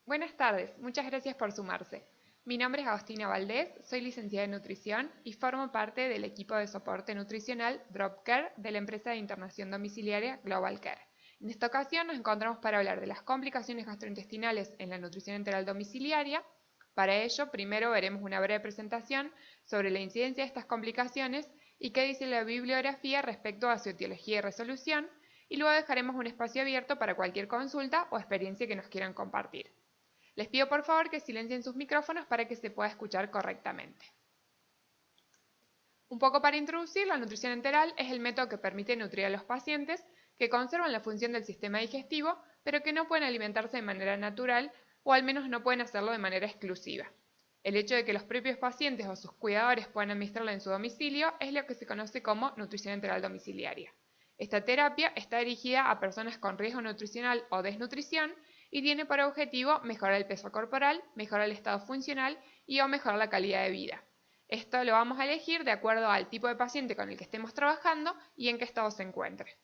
Buenas tardes, muchas gracias por sumarse. Mi nombre es Agostina Valdés, soy licenciada en nutrición y formo parte del equipo de soporte nutricional DropCare de la empresa de internación domiciliaria Global Care. En esta ocasión nos encontramos para hablar de las complicaciones gastrointestinales en la nutrición enteral domiciliaria. Para ello, primero veremos una breve presentación sobre la incidencia de estas complicaciones y qué dice la bibliografía respecto a su etiología y resolución, y luego dejaremos un espacio abierto para cualquier consulta o experiencia que nos quieran compartir. Les pido por favor que silencien sus micrófonos para que se pueda escuchar correctamente. Un poco para introducir, la nutrición enteral es el método que permite nutrir a los pacientes que conservan la función del sistema digestivo, pero que no pueden alimentarse de manera natural o al menos no pueden hacerlo de manera exclusiva. El hecho de que los propios pacientes o sus cuidadores puedan administrarla en su domicilio es lo que se conoce como nutrición enteral domiciliaria. Esta terapia está dirigida a personas con riesgo nutricional o desnutrición y tiene por objetivo mejorar el peso corporal, mejorar el estado funcional y o mejorar la calidad de vida. Esto lo vamos a elegir de acuerdo al tipo de paciente con el que estemos trabajando y en qué estado se encuentre.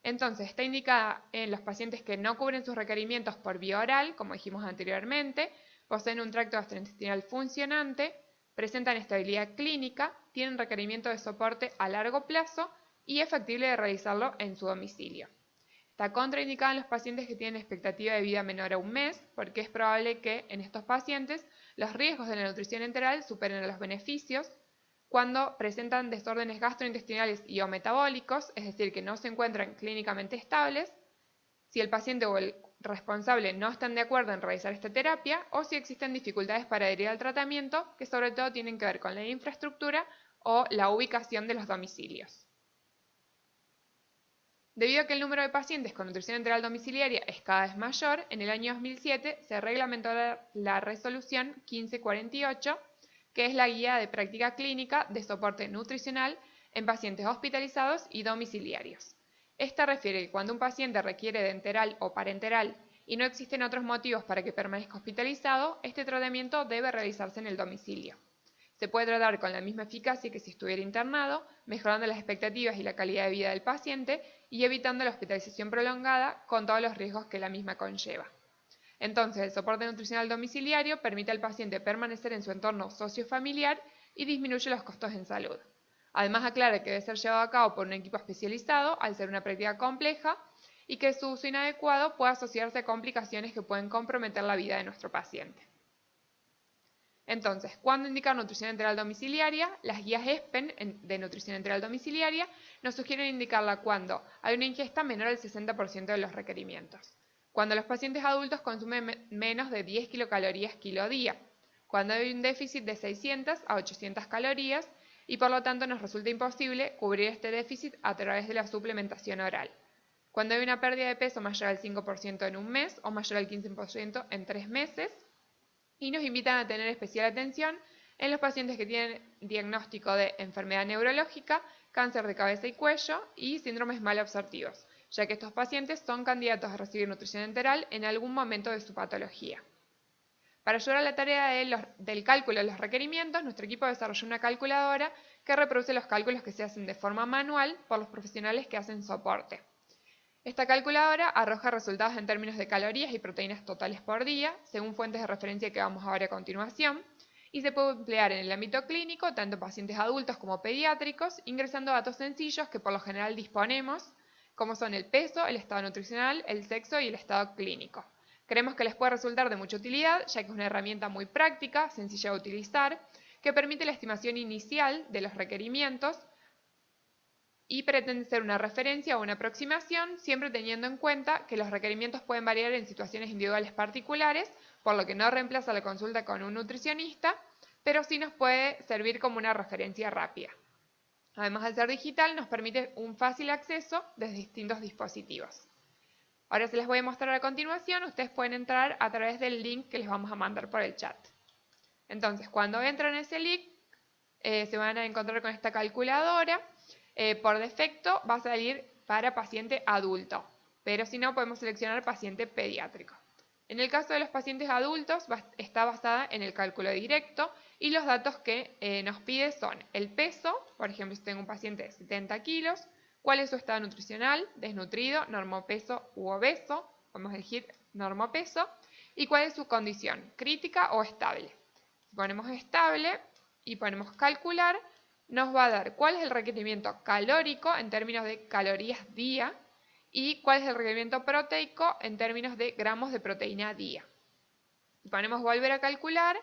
Entonces, está indicada en los pacientes que no cubren sus requerimientos por vía oral, como dijimos anteriormente, poseen un tracto gastrointestinal funcionante, presentan estabilidad clínica, tienen requerimiento de soporte a largo plazo y es factible de realizarlo en su domicilio. Está contraindicada en los pacientes que tienen expectativa de vida menor a un mes, porque es probable que en estos pacientes los riesgos de la nutrición enteral superen a los beneficios. Cuando presentan desórdenes gastrointestinales y o metabólicos, es decir, que no se encuentran clínicamente estables, si el paciente o el responsable no están de acuerdo en realizar esta terapia, o si existen dificultades para adherir al tratamiento, que sobre todo tienen que ver con la infraestructura o la ubicación de los domicilios. Debido a que el número de pacientes con nutrición enteral domiciliaria es cada vez mayor, en el año 2007 se reglamentó la resolución 1548, que es la guía de práctica clínica de soporte nutricional en pacientes hospitalizados y domiciliarios. Esta refiere que cuando un paciente requiere de enteral o parenteral y no existen otros motivos para que permanezca hospitalizado, este tratamiento debe realizarse en el domicilio. Se puede tratar con la misma eficacia que si estuviera internado, mejorando las expectativas y la calidad de vida del paciente y evitando la hospitalización prolongada con todos los riesgos que la misma conlleva. Entonces, el soporte nutricional domiciliario permite al paciente permanecer en su entorno sociofamiliar y disminuye los costos en salud. Además, aclara que debe ser llevado a cabo por un equipo especializado al ser una práctica compleja y que su uso inadecuado puede asociarse a complicaciones que pueden comprometer la vida de nuestro paciente. Entonces, ¿cuándo indicar nutrición enteral domiciliaria? Las guías ESPEN de nutrición enteral domiciliaria nos sugieren indicarla cuando hay una ingesta menor al 60% de los requerimientos, cuando los pacientes adultos consumen menos de 10 kilocalorías kilo día, cuando hay un déficit de 600 a 800 calorías y por lo tanto nos resulta imposible cubrir este déficit a través de la suplementación oral, cuando hay una pérdida de peso mayor al 5% en un mes o mayor al 15% en 3 meses, y nos invitan a tener especial atención en los pacientes que tienen diagnóstico de enfermedad neurológica, cáncer de cabeza y cuello y síndromes malabsortivos, ya que estos pacientes son candidatos a recibir nutrición enteral en algún momento de su patología. Para ayudar a la tarea del cálculo de los requerimientos, nuestro equipo desarrolló una calculadora que reproduce los cálculos que se hacen de forma manual por los profesionales que hacen soporte. Esta calculadora arroja resultados en términos de calorías y proteínas totales por día, según fuentes de referencia que vamos a ver a continuación, y se puede emplear en el ámbito clínico, tanto en pacientes adultos como pediátricos, ingresando datos sencillos que por lo general disponemos, como son el peso, el estado nutricional, el sexo y el estado clínico. Creemos que les puede resultar de mucha utilidad, ya que es una herramienta muy práctica, sencilla de utilizar, que permite la estimación inicial de los requerimientos, y pretende ser una referencia o una aproximación, siempre teniendo en cuenta que los requerimientos pueden variar en situaciones individuales particulares, por lo que no reemplaza la consulta con un nutricionista, pero sí nos puede servir como una referencia rápida. Además, al ser digital, nos permite un fácil acceso desde distintos dispositivos. Ahora se les voy a mostrar a continuación, ustedes pueden entrar a través del link que les vamos a mandar por el chat. Entonces, cuando entran en ese link, se van a encontrar con esta calculadora. Por defecto va a salir para paciente adulto, pero si no podemos seleccionar paciente pediátrico. En el caso de los pacientes adultos está basada en el cálculo directo y los datos que nos pide son el peso, por ejemplo si tengo un paciente de 70 kilos, cuál es su estado nutricional, desnutrido, normopeso u obeso, podemos elegir normopeso, y cuál es su condición, crítica o estable. Si ponemos estable y ponemos calcular, nos va a dar cuál es el requerimiento calórico en términos de calorías día y cuál es el requerimiento proteico en términos de gramos de proteína día. Si ponemos volver a calcular,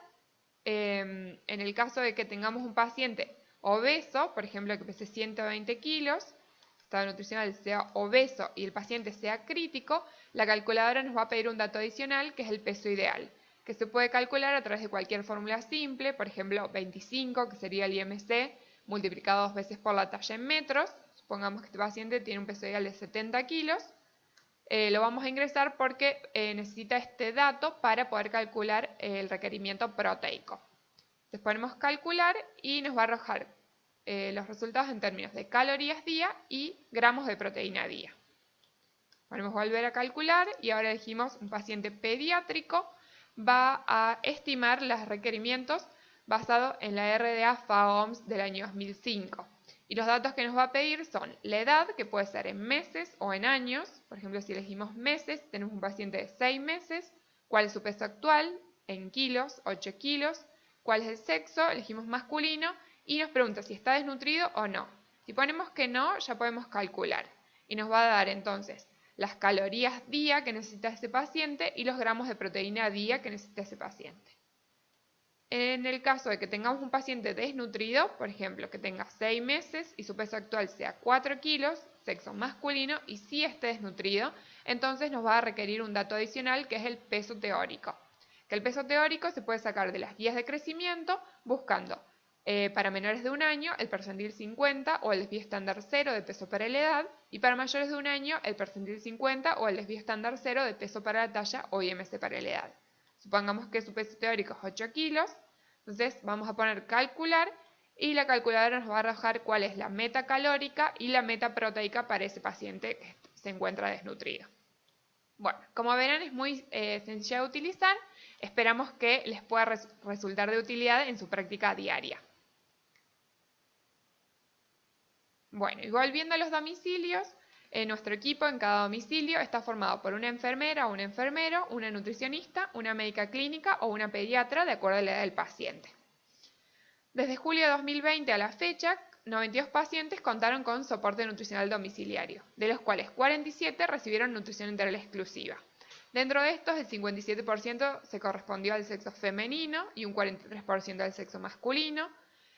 en el caso de que tengamos un paciente obeso, por ejemplo que pese 120 kilos, estado nutricional sea obeso y el paciente sea crítico, la calculadora nos va a pedir un dato adicional que es el peso ideal, que se puede calcular a través de cualquier fórmula simple, por ejemplo 25, que sería el IMC, multiplicado 2 veces por la talla en metros. Supongamos que este paciente tiene un peso ideal de 70 kilos. Lo vamos a ingresar porque necesita este dato para poder calcular el requerimiento proteico. Entonces ponemos calcular y nos va a arrojar los resultados en términos de calorías día y gramos de proteína día. Ponemos volver a calcular y ahora elegimos un paciente pediátrico. Va a estimar los requerimientos basado en la RDA FAOMS del año 2005. Y los datos que nos va a pedir son la edad, que puede ser en meses o en años. Por ejemplo, si elegimos meses, tenemos un paciente de 6 meses. ¿Cuál es su peso actual? En kilos, 8 kilos. ¿Cuál es el sexo? Elegimos masculino. Y nos pregunta si está desnutrido o no. Si ponemos que no, ya podemos calcular. Y nos va a dar entonces las calorías día que necesita ese paciente y los gramos de proteína día que necesita ese paciente. En el caso de que tengamos un paciente desnutrido, por ejemplo, que tenga 6 meses y su peso actual sea 4 kilos, sexo masculino y sí esté desnutrido, entonces nos va a requerir un dato adicional que es el peso teórico. Que el peso teórico se puede sacar de las guías de crecimiento buscando para menores de un año el percentil 50 o el desvío estándar 0 de peso para la edad y para mayores de un año el percentil 50 o el desvío estándar 0 de peso para la talla o IMC para la edad. Supongamos que su peso teórico es 8 kilos, entonces vamos a poner calcular y la calculadora nos va a arrojar cuál es la meta calórica y la meta proteica para ese paciente que se encuentra desnutrido. Bueno, como verán es muy sencilla de utilizar, esperamos que les pueda resultar de utilidad en su práctica diaria. Bueno, y volviendo a los domicilios, nuestro equipo en cada domicilio está formado por una enfermera o un enfermero, una nutricionista, una médica clínica o una pediatra de acuerdo a la edad del paciente. Desde julio de 2020 a la fecha, 92 pacientes contaron con soporte nutricional domiciliario, de los cuales 47 recibieron nutrición integral exclusiva. Dentro de estos, el 57% se correspondió al sexo femenino y un 43% al sexo masculino.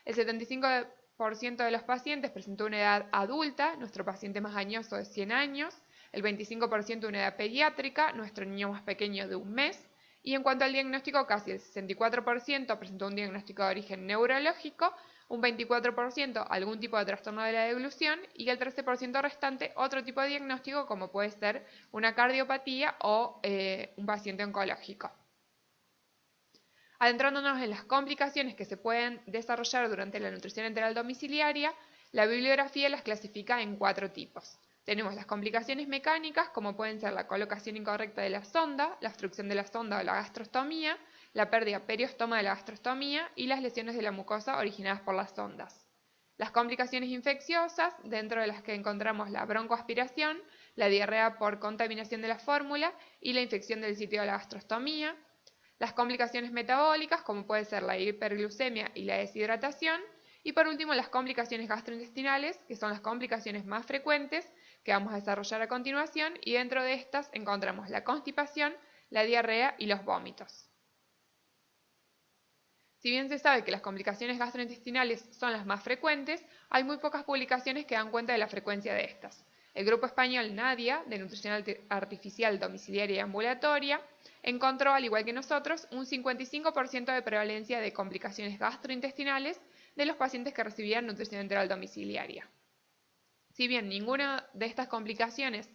El 75% de los pacientes presentó una edad adulta, nuestro paciente más añoso de 100 años, el 25% una edad pediátrica, nuestro niño más pequeño de 1 mes, y en cuanto al diagnóstico, casi el 64% presentó un diagnóstico de origen neurológico, un 24% algún tipo de trastorno de la deglución y el 13% restante otro tipo de diagnóstico como puede ser una cardiopatía o un paciente oncológico. Adentrándonos en las complicaciones que se pueden desarrollar durante la nutrición enteral domiciliaria, la bibliografía las clasifica en 4 tipos. Tenemos las complicaciones mecánicas, como pueden ser la colocación incorrecta de la sonda, la obstrucción de la sonda o la gastrostomía, la pérdida periostoma de la gastrostomía y las lesiones de la mucosa originadas por las sondas. Las complicaciones infecciosas, dentro de las que encontramos la broncoaspiración, la diarrea por contaminación de la fórmula y la infección del sitio de la gastrostomía. Las complicaciones metabólicas, como puede ser la hiperglucemia y la deshidratación. Y por último, las complicaciones gastrointestinales, que son las complicaciones más frecuentes que vamos a desarrollar a continuación, y dentro de estas encontramos la constipación, la diarrea y los vómitos. Si bien se sabe que las complicaciones gastrointestinales son las más frecuentes, hay muy pocas publicaciones que dan cuenta de la frecuencia de estas. El grupo español NADIA, de Nutrición Artificial Domiciliaria y Ambulatoria, encontró, al igual que nosotros, un 55% de prevalencia de complicaciones gastrointestinales de los pacientes que recibían nutrición enteral domiciliaria. Si bien ninguna de estas complicaciones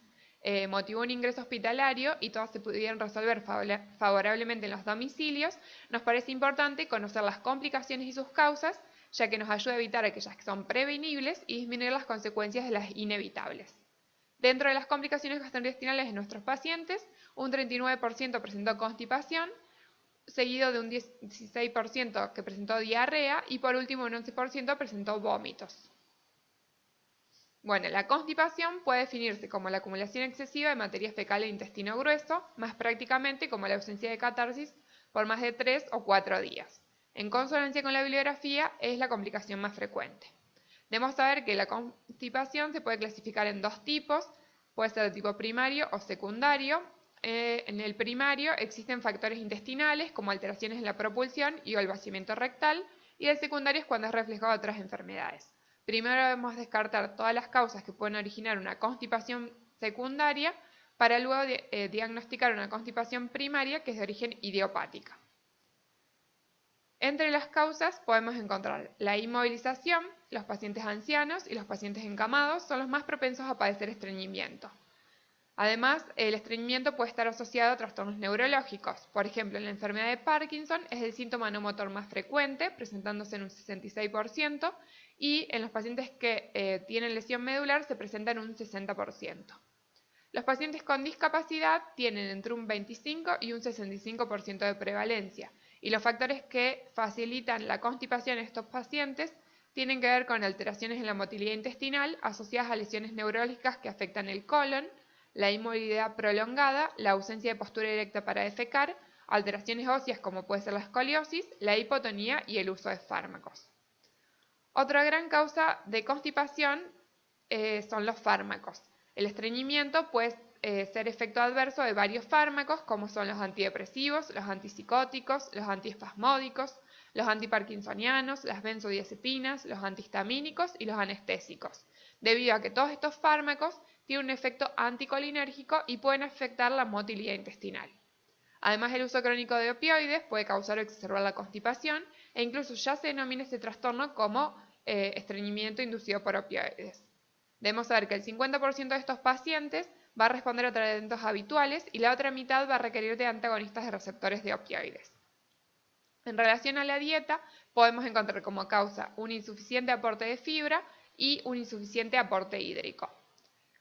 motivó un ingreso hospitalario y todas se pudieron resolver favorablemente en los domicilios, nos parece importante conocer las complicaciones y sus causas, ya que nos ayuda a evitar aquellas que son prevenibles y disminuir las consecuencias de las inevitables. Dentro de las complicaciones gastrointestinales de nuestros pacientes, un 39% presentó constipación, seguido de un 16% que presentó diarrea y por último un 11% presentó vómitos. Bueno, la constipación puede definirse como la acumulación excesiva de materia fecal en intestino grueso, más prácticamente como la ausencia de catarsis por más de 3 o 4 días. En consonancia con la bibliografía, es la complicación más frecuente. Debemos saber que la constipación se puede clasificar en dos tipos, puede ser de tipo primario o secundario. En el primario existen factores intestinales como alteraciones en la propulsión y o el vaciamiento rectal, y el secundario es cuando es reflejado de otras enfermedades. Primero debemos descartar todas las causas que pueden originar una constipación secundaria para luego diagnosticar una constipación primaria que es de origen idiopática. Entre las causas podemos encontrar la inmovilización. Los pacientes ancianos y los pacientes encamados son los más propensos a padecer estreñimiento. Además, el estreñimiento puede estar asociado a trastornos neurológicos. Por ejemplo, en la enfermedad de Parkinson es el síntoma no motor más frecuente, presentándose en un 66%, y en los pacientes que tienen lesión medular se presenta en un 60%. Los pacientes con discapacidad tienen entre un 25 y un 65% de prevalencia, y los factores que facilitan la constipación en estos pacientes tienen que ver con alteraciones en la motilidad intestinal asociadas a lesiones neurológicas que afectan el colon, la inmovilidad prolongada, la ausencia de postura erecta para defecar, alteraciones óseas como puede ser la escoliosis, la hipotonía y el uso de fármacos. Otra gran causa de constipación son los fármacos. El estreñimiento puede ser efecto adverso de varios fármacos, como son los antidepresivos, los antipsicóticos, los antiespasmódicos, los antiparkinsonianos, las benzodiazepinas, los antihistamínicos y los anestésicos, debido a que todos estos fármacos tienen un efecto anticolinérgico y pueden afectar la motilidad intestinal. Además, el uso crónico de opioides puede causar o exacerbar la constipación, e incluso ya se denomina este trastorno como estreñimiento inducido por opioides. Debemos saber que el 50% de estos pacientes va a responder a tratamientos habituales y la otra mitad va a requerir de antagonistas de receptores de opioides. En relación a la dieta, podemos encontrar como causa un insuficiente aporte de fibra y un insuficiente aporte hídrico.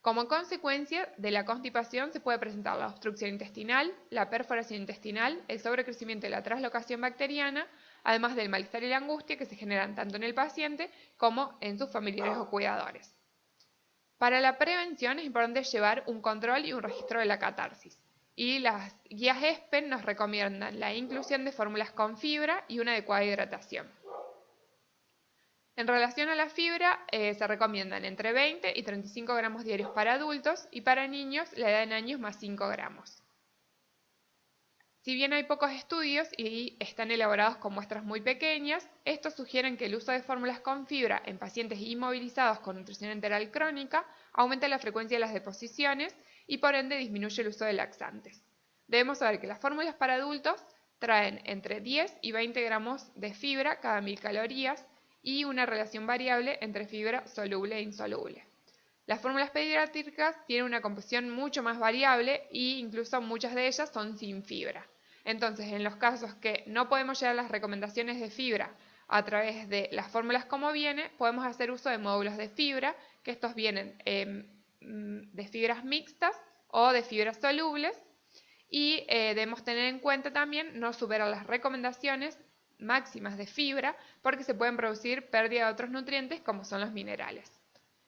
Como consecuencia de la constipación se puede presentar la obstrucción intestinal, la perforación intestinal, el sobrecrecimiento y la traslocación bacteriana, además del malestar y la angustia que se generan tanto en el paciente como en sus familiares o cuidadores. Para la prevención es importante llevar un control y un registro de la catarsis. Y las guías ESPEN nos recomiendan la inclusión de fórmulas con fibra y una adecuada hidratación. En relación a la fibra, se recomiendan entre 20 y 35 gramos diarios para adultos y para niños la edad en años más 5 gramos. Si bien hay pocos estudios y están elaborados con muestras muy pequeñas, estos sugieren que el uso de fórmulas con fibra en pacientes inmovilizados con nutrición enteral crónica aumenta la frecuencia de las deposiciones y por ende disminuye el uso de laxantes. Debemos saber que las fórmulas para adultos traen entre 10 y 20 gramos de fibra cada 1000 calorías y una relación variable entre fibra soluble e insoluble. Las fórmulas pediátricas tienen una composición mucho más variable e incluso muchas de ellas son sin fibra. Entonces, en los casos que no podemos llegar a las recomendaciones de fibra a través de las fórmulas como viene, podemos hacer uso de módulos de fibra, que estos vienen de fibras mixtas o de fibras solubles, y debemos tener en cuenta también no superar las recomendaciones máximas de fibra porque se pueden producir pérdida de otros nutrientes como son los minerales.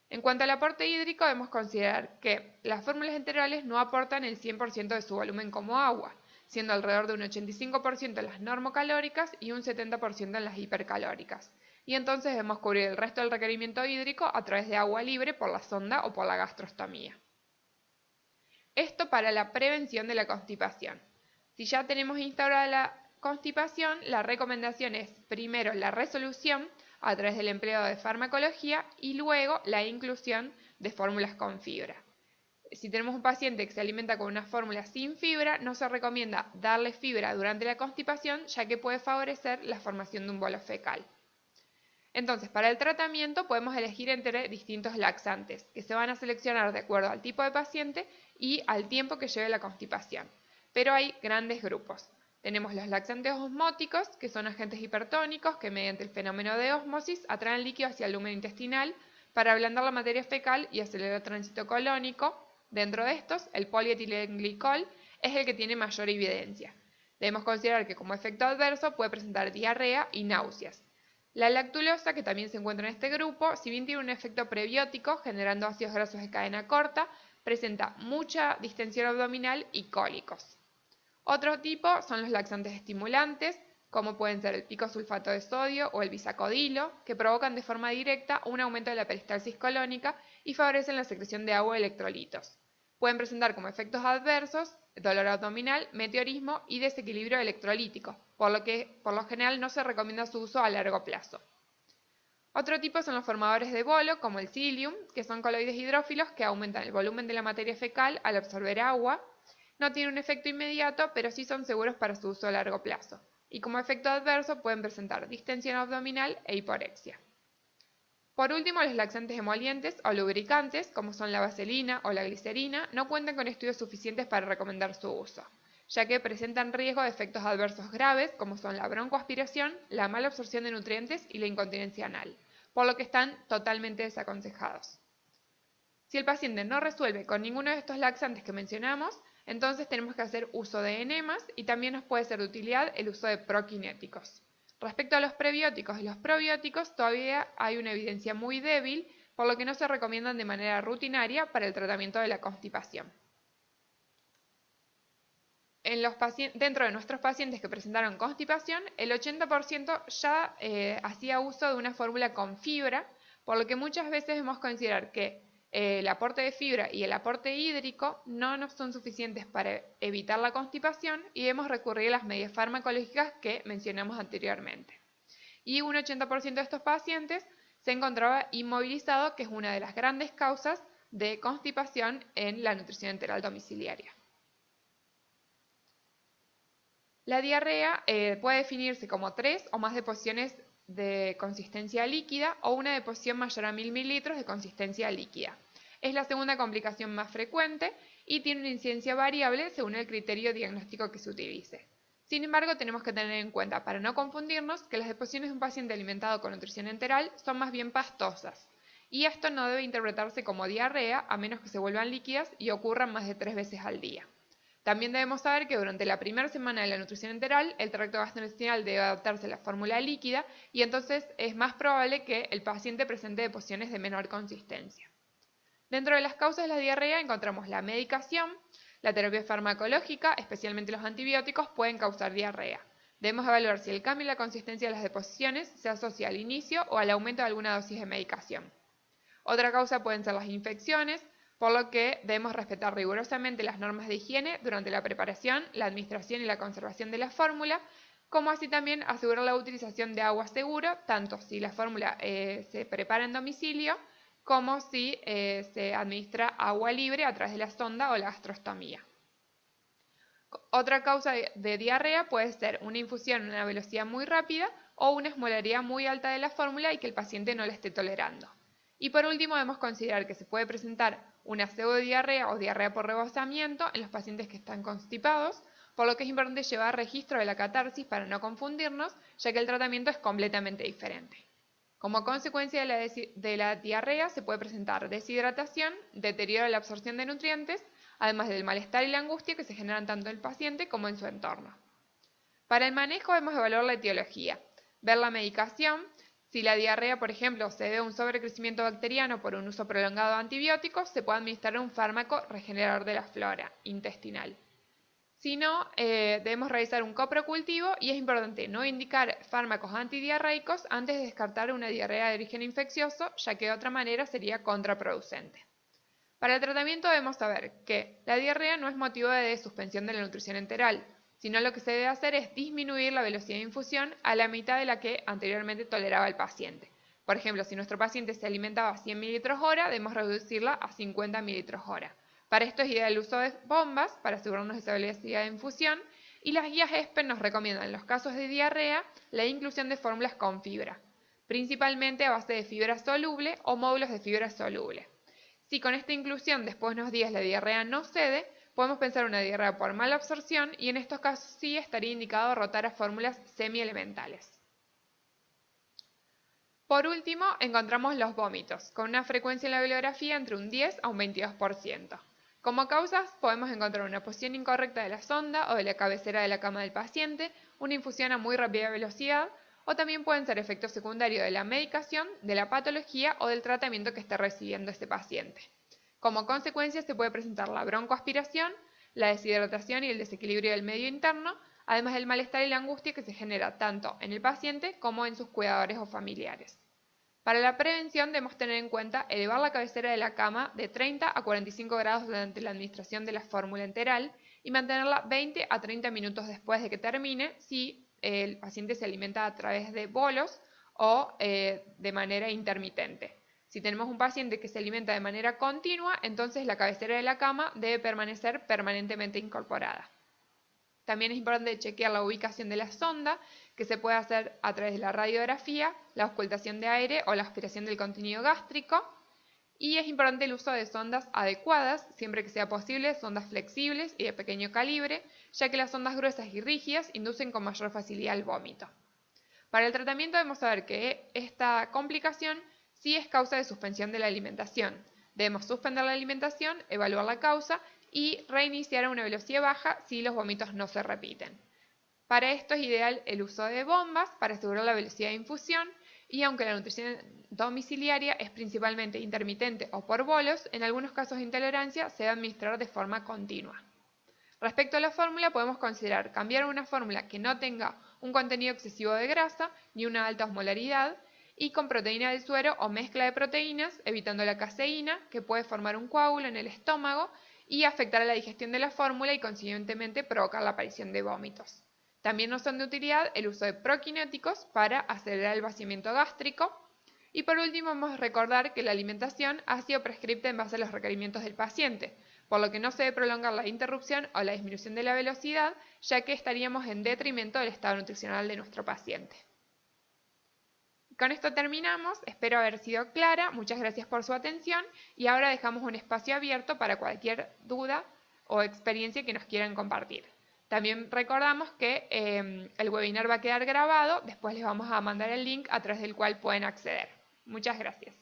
En cuanto al aporte hídrico, debemos considerar que las fórmulas integrales no aportan el 100% de su volumen como agua, siendo alrededor de un 85% en las normocalóricas y un 70% en las hipercalóricas. Y entonces debemos cubrir el resto del requerimiento hídrico a través de agua libre por la sonda o por la gastrostomía. Esto para la prevención de la constipación. Si ya tenemos instaurada la constipación, la recomendación es primero la resolución a través del empleo de farmacología y luego la inclusión de fórmulas con fibra. Si tenemos un paciente que se alimenta con una fórmula sin fibra, no se recomienda darle fibra durante la constipación, ya que puede favorecer la formación de un bolo fecal. Entonces, para el tratamiento podemos elegir entre distintos laxantes, que se van a seleccionar de acuerdo al tipo de paciente y al tiempo que lleve la constipación. Pero hay grandes grupos. Tenemos los laxantes osmóticos, que son agentes hipertónicos que mediante el fenómeno de ósmosis atraen el líquido hacia el lumen intestinal para ablandar la materia fecal y acelerar el tránsito colónico. Dentro de estos, el polietilenglicol es el que tiene mayor evidencia. Debemos considerar que como efecto adverso puede presentar diarrea y náuseas. La lactulosa, que también se encuentra en este grupo, si bien tiene un efecto prebiótico, generando ácidos grasos de cadena corta, presenta mucha distensión abdominal y cólicos. Otro tipo son los laxantes estimulantes, como pueden ser el picosulfato de sodio o el bisacodilo, que provocan de forma directa un aumento de la peristalsis colónica y favorecen la secreción de agua y electrolitos. Pueden presentar como efectos adversos dolor abdominal, meteorismo y desequilibrio electrolítico, por lo que por lo general no se recomienda su uso a largo plazo. Otro tipo son los formadores de bolo, como el psyllium, que son coloides hidrófilos que aumentan el volumen de la materia fecal al absorber agua. No tienen un efecto inmediato, pero sí son seguros para su uso a largo plazo. Y como efecto adverso pueden presentar distensión abdominal e hiporexia. Por último, los laxantes emolientes o lubricantes, como son la vaselina o la glicerina, no cuentan con estudios suficientes para recomendar su uso, ya que presentan riesgo de efectos adversos graves, como son la broncoaspiración, la mala absorción de nutrientes y la incontinencia anal, por lo que están totalmente desaconsejados. Si el paciente no resuelve con ninguno de estos laxantes que mencionamos, entonces tenemos que hacer uso de enemas y también nos puede ser de utilidad el uso de prokinéticos. Respecto a los prebióticos y los probióticos, todavía hay una evidencia muy débil, por lo que no se recomiendan de manera rutinaria para el tratamiento de la constipación. Dentro de nuestros pacientes que presentaron constipación, el 80% ya hacía uso de una fórmula con fibra, por lo que muchas veces debemos considerar que el aporte de fibra y el aporte hídrico no nos son suficientes para evitar la constipación y debemos recurrir a las medidas farmacológicas que mencionamos anteriormente. Y un 80% de estos pacientes se encontraba inmovilizado, que es una de las grandes causas de constipación en la nutrición enteral domiciliaria. La diarrea puede definirse como 3 o más deposiciones de consistencia líquida o una deposición mayor a 1000 mililitros de consistencia líquida. Es la segunda complicación más frecuente y tiene una incidencia variable según el criterio diagnóstico que se utilice. Sin embargo, tenemos que tener en cuenta, para no confundirnos, que las deposiciones de un paciente alimentado con nutrición enteral son más bien pastosas, y esto no debe interpretarse como diarrea a menos que se vuelvan líquidas y ocurran más de 3 veces al día. También debemos saber que durante la primera semana de la nutrición enteral, el tracto gastrointestinal debe adaptarse a la fórmula líquida y entonces es más probable que el paciente presente deposiciones de menor consistencia. Dentro de las causas de la diarrea encontramos la medicación, la terapia farmacológica, especialmente los antibióticos, pueden causar diarrea. Debemos evaluar si el cambio en la consistencia de las deposiciones se asocia al inicio o al aumento de alguna dosis de medicación. Otra causa pueden ser las infecciones, por lo que debemos respetar rigurosamente las normas de higiene durante la preparación, la administración y la conservación de la fórmula, como así también asegurar la utilización de agua seguro, tanto si la fórmula se prepara en domicilio, como si se administra agua libre a través de la sonda o la gastrostomía. Otra causa de diarrea puede ser una infusión a una velocidad muy rápida o una osmolaridad muy alta de la fórmula y que el paciente no la esté tolerando. Y por último, debemos considerar que se puede presentar una pseudodiarrea o diarrea por rebosamiento en los pacientes que están constipados, por lo que es importante llevar registro de la catarsis para no confundirnos, ya que el tratamiento es completamente diferente. Como consecuencia de la diarrea se puede presentar deshidratación, deterioro de la absorción de nutrientes, además del malestar y la angustia que se generan tanto en el paciente como en su entorno. Para el manejo debemos evaluar la etiología, ver la medicación. Si la diarrea, por ejemplo, se debe a un sobrecrecimiento bacteriano por un uso prolongado de antibióticos, se puede administrar un fármaco regenerador de la flora intestinal. Si no, debemos realizar un coprocultivo y es importante no indicar fármacos antidiarreicos antes de descartar una diarrea de origen infeccioso, ya que de otra manera sería contraproducente. Para el tratamiento debemos saber que la diarrea no es motivo de suspensión de la nutrición enteral, sino lo que se debe hacer es disminuir la velocidad de infusión a la mitad de la que anteriormente toleraba el paciente. Por ejemplo, si nuestro paciente se alimentaba a 100 mililitros hora, debemos reducirla a 50 mililitros hora. Para esto es ideal el uso de bombas para asegurarnos de esa velocidad de infusión, y las guías ESPEN nos recomiendan en los casos de diarrea la inclusión de fórmulas con fibra, principalmente a base de fibra soluble o módulos de fibra soluble. Si con esta inclusión después de unos días la diarrea no cede, podemos pensar una diarrea por mala absorción y en estos casos sí estaría indicado rotar a fórmulas semielementales. Por último, encontramos los vómitos, con una frecuencia en la bibliografía entre un 10 a un 22%. Como causas podemos encontrar una posición incorrecta de la sonda o de la cabecera de la cama del paciente, una infusión a muy rápida velocidad o también pueden ser efectos secundarios de la medicación, de la patología o del tratamiento que esté recibiendo ese paciente. Como consecuencia se puede presentar la broncoaspiración, la deshidratación y el desequilibrio del medio interno, además del malestar y la angustia que se genera tanto en el paciente como en sus cuidadores o familiares. Para la prevención debemos tener en cuenta elevar la cabecera de la cama de 30 a 45 grados durante la administración de la fórmula enteral y mantenerla 20 a 30 minutos después de que termine si el paciente se alimenta a través de bolos o de manera intermitente. Si tenemos un paciente que se alimenta de manera continua, entonces la cabecera de la cama debe permanecer permanentemente incorporada. También es importante chequear la ubicación de la sonda, que se puede hacer a través de la radiografía, la auscultación de aire o la aspiración del contenido gástrico. Y es importante el uso de sondas adecuadas, siempre que sea posible, sondas flexibles y de pequeño calibre, ya que las sondas gruesas y rígidas inducen con mayor facilidad el vómito. Para el tratamiento debemos saber que esta complicación sí es causa de suspensión de la alimentación. Debemos suspender la alimentación, evaluar la causa y reiniciar a una velocidad baja si los vómitos no se repiten. Para esto es ideal el uso de bombas para asegurar la velocidad de infusión y aunque la nutrición domiciliaria es principalmente intermitente o por bolos, en algunos casos de intolerancia se debe administrar de forma continua. Respecto a la fórmula, podemos considerar cambiar una fórmula que no tenga un contenido excesivo de grasa ni una alta osmolaridad y con proteína del suero o mezcla de proteínas, evitando la caseína, que puede formar un coágulo en el estómago y afectar a la digestión de la fórmula y consiguientemente provocar la aparición de vómitos. También no son de utilidad el uso de prokinéticos para acelerar el vaciamiento gástrico. Y por último, vamos a recordar que la alimentación ha sido prescripta en base a los requerimientos del paciente, por lo que no se debe prolongar la interrupción o la disminución de la velocidad, ya que estaríamos en detrimento del estado nutricional de nuestro paciente. Con esto terminamos, espero haber sido clara, muchas gracias por su atención y ahora dejamos un espacio abierto para cualquier duda o experiencia que nos quieran compartir. También recordamos que el webinar va a quedar grabado, después les vamos a mandar el link a través del cual pueden acceder. Muchas gracias.